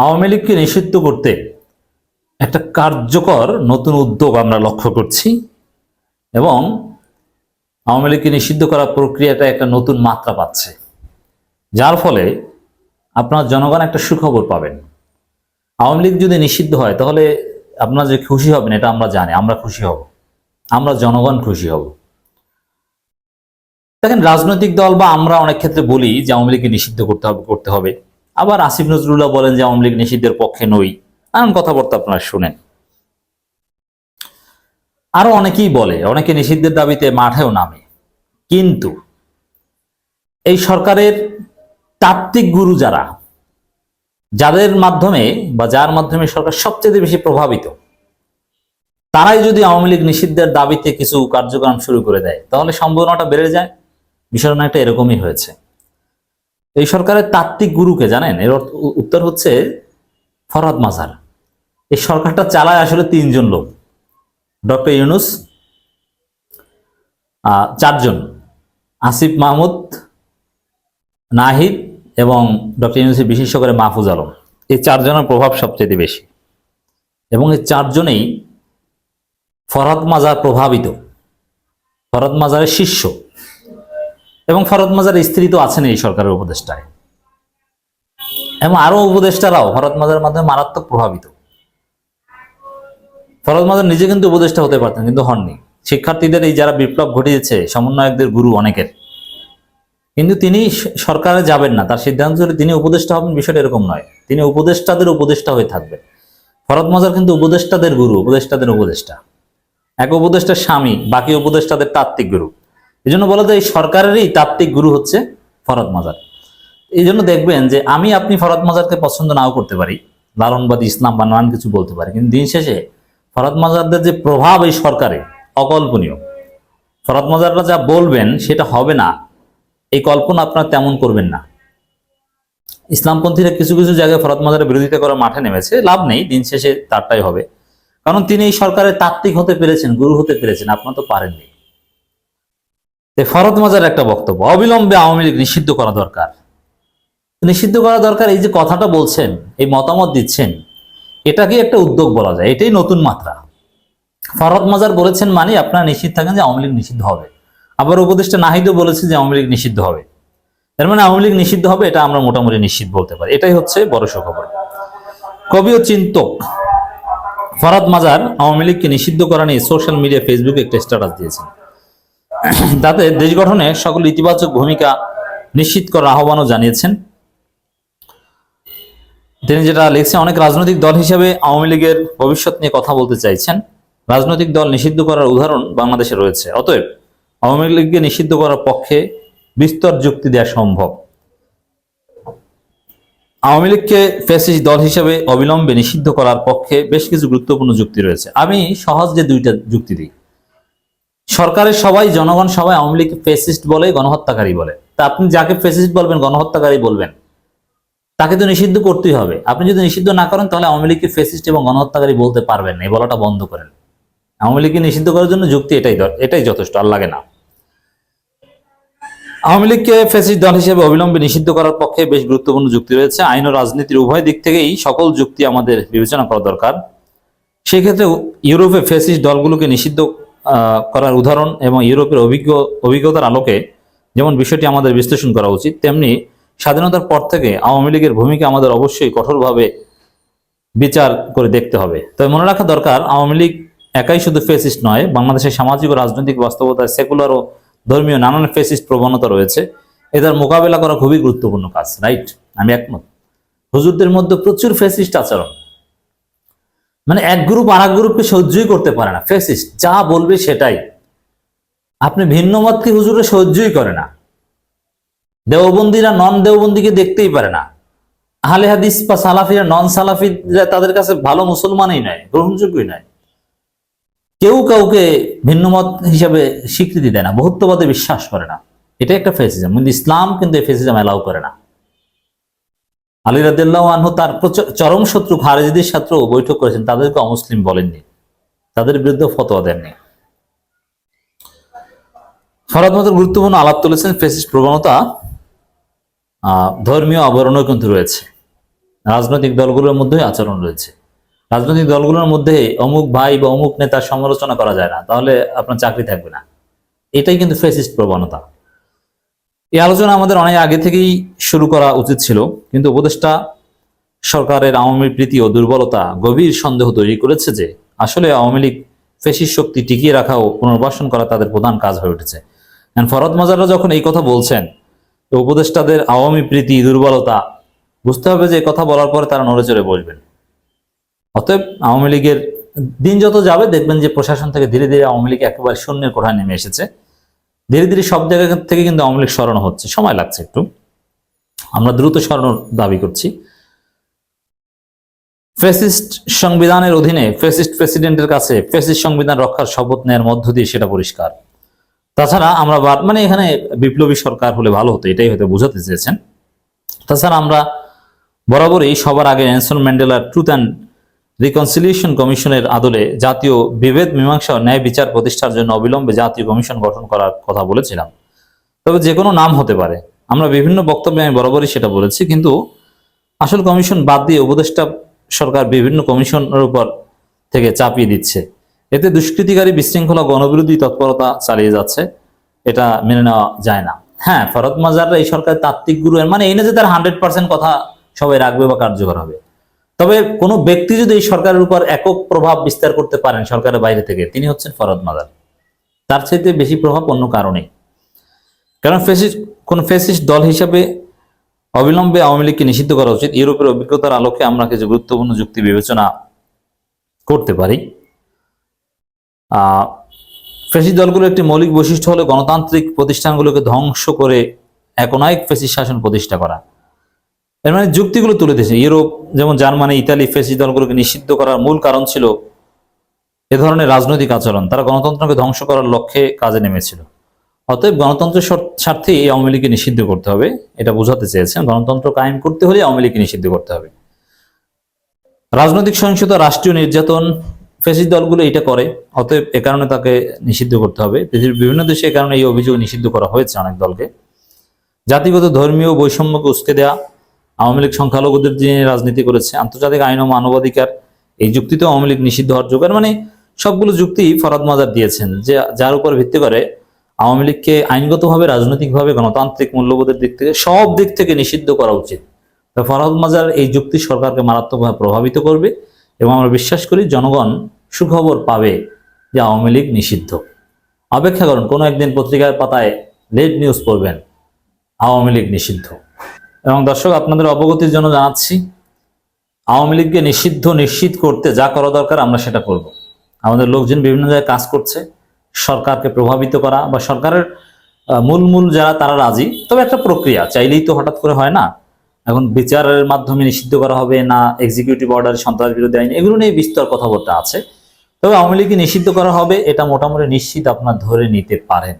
আওয়ামী লীগকে নিষিদ্ধ করতে একটা কার্যকর নতুন উদ্যোগ আমরা লক্ষ্য করছি এবং আওয়ামী লীগকে নিষিদ্ধ করার প্রক্রিয়াটা একটা নতুন মাত্রা পাচ্ছে, যার ফলে আপনার জনগণ একটা সুখবর পাবেন। আওয়ামী লীগ যদি নিষিদ্ধ হয় তাহলে আপনারা যে খুশি হবেন এটা আমরা জানি, আমরা খুশি হব, আমরা জনগণ খুশি হব। দেখেন, রাজনৈতিক দল বা আমরা অনেক ক্ষেত্রে বলি যে আওয়ামী লীগকে নিষিদ্ধ করতে হবে। আবার আসিফ নজরুল্লাহ বলেন যে আওয়ামী লীগ নিষিদ্ধের পক্ষে নই। নানান কথাবার্তা আপনারা শুনেন। আরো অনেকেই বলে, অনেকে নিষিদ্ধের দাবিতে মাঠেও নামে। কিন্তু এই সরকারের তাত্ত্বিক গুরু যারা, যাদের মাধ্যমে বা যার মাধ্যমে সরকার সবচেয়ে বেশি প্রভাবিত, তারাই যদি আওয়ামী লীগ নিষিদ্ধের দাবিতে কিছু কার্যক্রম শুরু করে দেয় তাহলে সম্ভাবনাটা বেড়ে যায়। বিষয়টা একটা এরকমই হয়েছে। এই সরকারের তাত্ত্বিক গুরুকে জানেন? এর উত্তর হচ্ছে ফরহাদ মাজার। এই সরকারটা চালায় আসলে তিনজন লোক: ডক্টর ইউনুস, চারজন, আসিফ মাহমুদ, নাহিদ এবং ডক্টর ইউনুসের বিশেষ করে মাহফুজ আলম। এই চারজনের প্রভাব সবচেয়ে বেশি এবং এই চারজনেই ফরহাদ মাজার প্রভাবিত, ফরহাদ মাজারের শিষ্য। এবং ফরহাদ মাজারের স্ত্রী তো আছেন এই সরকারের উপদেষ্টায়, এবং আরো উপদেষ্টারাও ফরহাদ মাজারের মাধ্যমে মারাত্মক প্রভাবিত। ফরহাদ মাজার নিজে কিন্তু উপদেষ্টা হতে পারতেন, কিন্তু হননি। শিক্ষার্থীদের এই যারা বিপ্লব ঘটিয়েছে, সমন্বয়কদের গুরু অনেকের, কিন্তু তিনি সরকারে যাবেন না। তার সিদ্ধান্ত হলে তিনি উপদেষ্টা হবেন, বিষয়টা এরকম নয়। তিনি উপদেষ্টাদের উপদেষ্টা হয়ে থাকবেন। ফরহাদ মাজার কিন্তু উপদেষ্টাদের গুরু, উপদেষ্টাদের উপদেষ্টা। এক উপদেষ্টার স্বামী, বাকি উপদেষ্টাদের তাত্ত্বিক গুরু। এই জন্য বলা যায় এই সরকারেরই তাত্ত্বিক গুরু হচ্ছে ফরহাদ মাজার। এই জন্য দেখবেন যে আমি আপনি ফরহাদ মাজারকে পছন্দ নাও করতে পারি, লালনবাদী ইসলাম বা নানান কিছু বলতে পারি, কিন্তু দিন শেষে ফরহাদ মাজারদের যে প্রভাব এই সরকারে অকল্পনীয়। ফরহাদ মাজাররা যা বলবেন সেটা হবে না, এই কল্পনা আপনারা তেমন করবেন না। ইসলামপন্থীরা কিছু কিছু জায়গায় ফরহাদ মাজারের বিরোধিতা করা মাঠে নেমেছে, লাভ নেই, দিন শেষে তারটাই হবে। কারণ তিনি এই সরকারের তাত্ত্বিক হতে পেরেছেন, গুরু হতে পেরেছেন, আপনারা তো পারেননি। ফরহাদ মাজার একটা বক্তব্য, অবিলম্বে আওয়ামী লীগ নিষিদ্ধ করা দরকার। নিষিদ্ধ করা দরকার, এই যে কথাটা বলছেন, এই মতামত দিচ্ছেন, এটাকে একটা উদ্যোগ বলা যায়। এটাই নতুন মাত্রা। ফরহাদ মাজার বলেছেন মানে আপনারা নিশ্চিত থাকেন যে আওয়ামী লীগ নিষিদ্ধ হবে। আবার উপদেষ্টা নাহিদও বলেছে যে আওয়ামী লীগ নিষিদ্ধ হবে। এর মানে আওয়ামী লীগ নিষিদ্ধ হবে, এটা আমরা মোটামুটি নিশ্চিত বলতে পারি। এটাই হচ্ছে বড় সুখবর। কবি ও চিন্তক ফরহাদ মাজার আওয়ামী লীগকে নিষিদ্ধ করা নিয়ে সোশ্যাল মিডিয়া, ফেসবুকে একটা স্ট্যাটাস দিয়েছেন। তাতে দেশ গঠনে সকল ইতিবাচক ভূমিকা নিশ্চিত করার আহ্বানও জানিয়েছেন। তিনি যেটা লিখছেন, অনেক রাজনৈতিক দল হিসেবে আওয়ামী লীগের ভবিষ্যৎ নিয়ে কথা বলতে চাইছেন। রাজনৈতিক দল নিষিদ্ধ করার উদাহরণ বাংলাদেশে রয়েছে। অতএব আওয়ামী লীগকে নিষিদ্ধ করার পক্ষে বিস্তর যুক্তি দেওয়া সম্ভব। আওয়ামী লীগকে ফ্যাসিস্ট দল হিসেবে অবিলম্বে নিষিদ্ধ করার পক্ষে বেশ কিছু গুরুত্বপূর্ণ যুক্তি রয়েছে। আমি সহজ যে দুইটা যুক্তি দিই। সরকারের সবাই, জনগণ সবাই আওয়ামী লীগকে ফ্যাসিস্ট বলে, গণহত্যাকারী বলে। তা আপনি যাকে ফ্যাসিস্ট বলবেন, গণহত্যাকারী বলবেন, তাকে তো নিষিদ্ধ করতেই হবে। আপনি যদি নিষিদ্ধ না করেন তাহলে আওয়ামী লীগকে ফ্যাসিস্ট এবং গণহত্যাকারী বলতে পারবেন না। এই বলাটা বন্ধ করেন। আওয়ামী লীগকে নিষিদ্ধ করার জন্য যুক্তি এটাই যথেষ্ট, আর লাগে না। আওয়ামী লীগকে ফ্যাসিস্ট দল হিসেবে অবিলম্বে নিষিদ্ধ করার পক্ষে বেশ গুরুত্বপূর্ণ যুক্তি রয়েছে। আইন ও রাজনীতির উভয় দিক থেকেই সকল যুক্তি আমাদের বিবেচনা করা দরকার। সেক্ষেত্রে ইউরোপে ফ্যাসিস্ট দলগুলোকে নিষিদ্ধ করার উদাহরণ এবং ইউরোপের অভিজ্ঞতার আলোকে যেমন বিষয়টি আমাদের বিশ্লেষণ করা উচিত, তেমনি স্বাধীনতার পর থেকে আওয়ামী লীগের ভূমিকা আমাদের অবশ্যই কঠোরভাবে বিচার করে দেখতে হবে। তবে মনে রাখা দরকার, আওয়ামী লীগ একাই শুধু ফ্যাসিস্ট নয়। বাংলাদেশের সামাজিক ও রাজনৈতিক বাস্তবতায় সেকুলার ও ধর্মীয় নানান ফ্যাসিস্ট প্রবণতা রয়েছে। এদের মোকাবেলা করা খুবই গুরুত্বপূর্ণ কাজ। রাইট, আমি একমত। হুজুরদের মধ্যে প্রচুর ফ্যাসিস্ট আচরণ, মানে এক গ্রুপ আর এক গ্রুপকে সহ্যই করতে পারে না। ফ্যাসিস্ট যা বলবে সেটাই। আপনি ভিন্ন মতকে হুজুরে সহ্যই করে না। দেওবন্দীরা নন দেওবন্দীকে দেখতেই পারে না। আহলে হাদিস বা সালাফিরা নন সালাফিরা তাদের কাছে ভালো মুসলমানই নয়, গ্রহণযোগ্যই নয়। কেউ কাউকে ভিন্ন মত হিসাবে স্বীকৃতি দেয় না, বহুত্ববাদে বিশ্বাস করে না। এটা একটা ফ্যাসিজম, কিন্তু ইসলাম কিন্তু এই ফ্যাসিজম অ্যালাউ করে না। আলী রাদিয়াল্লাহু আনহু তার চরম শত্রু খারেজিদের সাথে বৈঠক করেছেন, তাদেরকে অমুসলিম বলেননি, তাদের বিরুদ্ধে ফতোয়া দেননি। ফরহাদ মাজার গুরুত্বপূর্ণ আলাপ তুলেছেন। ফ্যাসিস্ট প্রবণতা ধর্মীয় আবরণও কিন্তু রয়েছে। রাজনৈতিক দলগুলোর মধ্যেই আচরণ রয়েছে। রাজনৈতিক দলগুলোর মধ্যে অমুক ভাই বা অমুক নেতার সমালোচনা করা যায় না, তাহলে আপনার চাকরি থাকবে না। এটাই কিন্তু ফ্যাসিস্ট প্রবণতা। এই আলোচনা আমাদের অনেক আগে থেকেই শুরু করা উচিত ছিল, কিন্তু উপদেষ্টা সরকারের আওয়ামী প্রীতি ও দুর্বলতা গভীর সন্দেহ তৈরি করেছে যে আসলে আওয়ামী লীগ ফ্যাসিস্ট শক্তি টিকিয়ে রাখা ও পুনর্বাসন করা তাদের প্রধান কাজ হয়ে উঠেছে। ফরহাদ মাজাররা যখন এই কথা বলছেন, তো উপদেষ্টাদের আওয়ামী প্রীতি দুর্বলতা বুঝতে হবে যে এই কথা বলার পরে তারা নড়ে চড়ে বসবেন। অতএব আওয়ামী লীগের দিন যত যাবে দেখবেন যে প্রশাসন থেকে ধীরে ধীরে আওয়ামী লীগ একেবারে শূন্যের কোঠায় নেমে এসেছে। ধীরে ধীরে সব জায়গা থেকে কিন্তু আওয়ামী লীগ সরানো হচ্ছে, সময় লাগছে একটু, আমরা দ্রুত সরানোর দাবি করছি। ফ্যাসিস্ট সংবিধানের অধীনে ফ্যাসিস্ট প্রেসিডেন্টের কাছে ফ্যাসিস্ট সংবিধান রক্ষার শপথ নেওয়ার মধ্য দিয়ে সেটা পরিষ্কার। তাছাড়া আমরা মানে এখানে বিপ্লবী সরকার হলে ভালো হতো, এটাই হয়তো বোঝাতে চেয়েছেন। তাছাড়া আমরা বরাবরই সবার আগে নেলসন ম্যান্ডেলার ট্রুথ অ্যান্ড রিকনসিলিয়েশন কমিশনের আদলে জাতীয় বিভেদ মীমাংসা ও ন্যায় বিচার প্রতিষ্ঠার জন্য অবিলম্বে জাতীয় কমিশন গঠন করার কথা বলেছিলাম। তবে যে কোনো নাম হতে পারে, আমরা বিভিন্ন বক্তব্যে আমি বরাবরই সেটা বলেছি, কিন্তু আসল কমিশন বাদ দিয়ে উপদেষ্টা সরকার বিভিন্ন কমিশনের উপর থেকে চাপিয়ে দিচ্ছে। এতে দুষ্কৃতিকারী বিশৃঙ্খলা গণবিরোধী তৎপরতা চালিয়ে যাচ্ছে, এটা মেনে নেওয়া যায় না। হ্যাঁ, ফরহাদ মাজাররা এই সরকারের তাত্ত্বিক গুরু, মানে এই না যে তার 100% কথা সবাই রাখবে বা কার্যকর হবে। তবে কোনো ব্যক্তি যদি এই সরকারের উপর একক প্রভাব বিস্তার করতে পারেন সরকারের বাইরে থেকে, তিনি হচ্ছেন ফরহাদ মাজার। তার চাইতে বেশি প্রভাব অন্য কারণেই। কারণ কোন ফ্যাসিস্ট দল হিসাবে অবিলম্বে আওয়ামী লীগকে নিষিদ্ধ করা উচিত। ইউরোপের অভিজ্ঞতার আলোকে আমরা কিছু গুরুত্বপূর্ণ যুক্তি বিবেচনা করতে পারি। ফ্যাসিস্ট দলগুলোর একটি মৌলিক বৈশিষ্ট্য হলো গণতান্ত্রিক প্রতিষ্ঠানগুলোকে ধ্বংস করে একনায়ক ফ্যাসিস্ট শাসন প্রতিষ্ঠা করা। এর মানে যুক্তিগুলো তুলে দিয়েছে। ইউরোপ যেমন জার্মানি, ইতালি ফ্যাসিস্ট দলগুলোকে নিষিদ্ধ করার মূল কারণ ছিল এ ধরনের রাজনৈতিক আচরণ। তারা গণতন্ত্রকে ধ্বংস করার লক্ষ্যে কাজে নেমেছিল। অতএব গণতন্ত্রের স্বার্থে এই আওয়ামী লীগকে নিষিদ্ধ করতে হবে, এটা বোঝাতে চেয়েছেন। গণতন্ত্র কায়েম করতে হলে আওয়ামী লীগকে নিষিদ্ধ করতে হবে। রাজনৈতিক সহিংসতা, রাষ্ট্রীয় নির্যাতন ফ্যাসিস্ট দলগুলো এটা করে, অতএব এ কারণে তাকে নিষিদ্ধ করতে হবে। পৃথিবীর বিভিন্ন দেশে এ কারণে এই অভিযোগ নিষিদ্ধ করা হয়েছে অনেক দলকে। জাতিগত ধর্মীয় বৈষম্যকে উস্কে দেয়া, আওয়ামী লীগ সংখ্যালঘুদের দিয়ে রাজনীতি করেছে, আন্তর্জাতিক আইন ও মানবাধিকার, এই যুক্তিতে আওয়ামী লীগ নিষিদ্ধ হওয়ার যোগ্য। মানে সবগুলো যুক্তি ফরহাদ মাজার দিয়েছেন, যে যার উপর ভিত্তি করে আওয়ামী লীগকে আইনগতভাবে, রাজনৈতিকভাবে, গণতান্ত্রিক মূল্যবোধের দিক থেকে, সব দিক থেকে নিষিদ্ধ করা উচিত। তো ফরহাদ মাজার এই যুক্তি সরকারকে মারাত্মকভাবে প্রভাবিত করবে, এবং আমরা বিশ্বাস করি জনগণ সুখবর পাবে যে আওয়ামী লীগ নিষিদ্ধ। অপেক্ষা করুন, কোনো একদিন পত্রিকার পাতায় লেট নিউজ পড়বেন আওয়ামী লীগ নিষিদ্ধ। এবং দর্শক, আপনাদের অবগতির জন্য জানাচ্ছি, আওয়ামী লীগকে নিশ্চিত করতে যা করা দরকার আমরা সেটা করব। আমাদের লোকজন বিভিন্ন জায়গায় কাজ করছে, সরকারকে প্রভাবিত করা বা সরকারের মূল যারা তারা রাজি। তবে একটা প্রক্রিয়া, চাইলেই তো হঠাৎ করে হয় না। এখন বিচারের মাধ্যমে নিষিদ্ধ করা হবে না এক্সিকিউটিভ অর্ডার, সন্ত্রাস বিরোধী আইন, এগুলো নিয়ে বিস্তর কথাবার্তা আছে। তবে আওয়ামী লীগকে নিষিদ্ধ করা হবে, এটা মোটামুটি নিশ্চিত আপনার ধরে নিতে পারেন।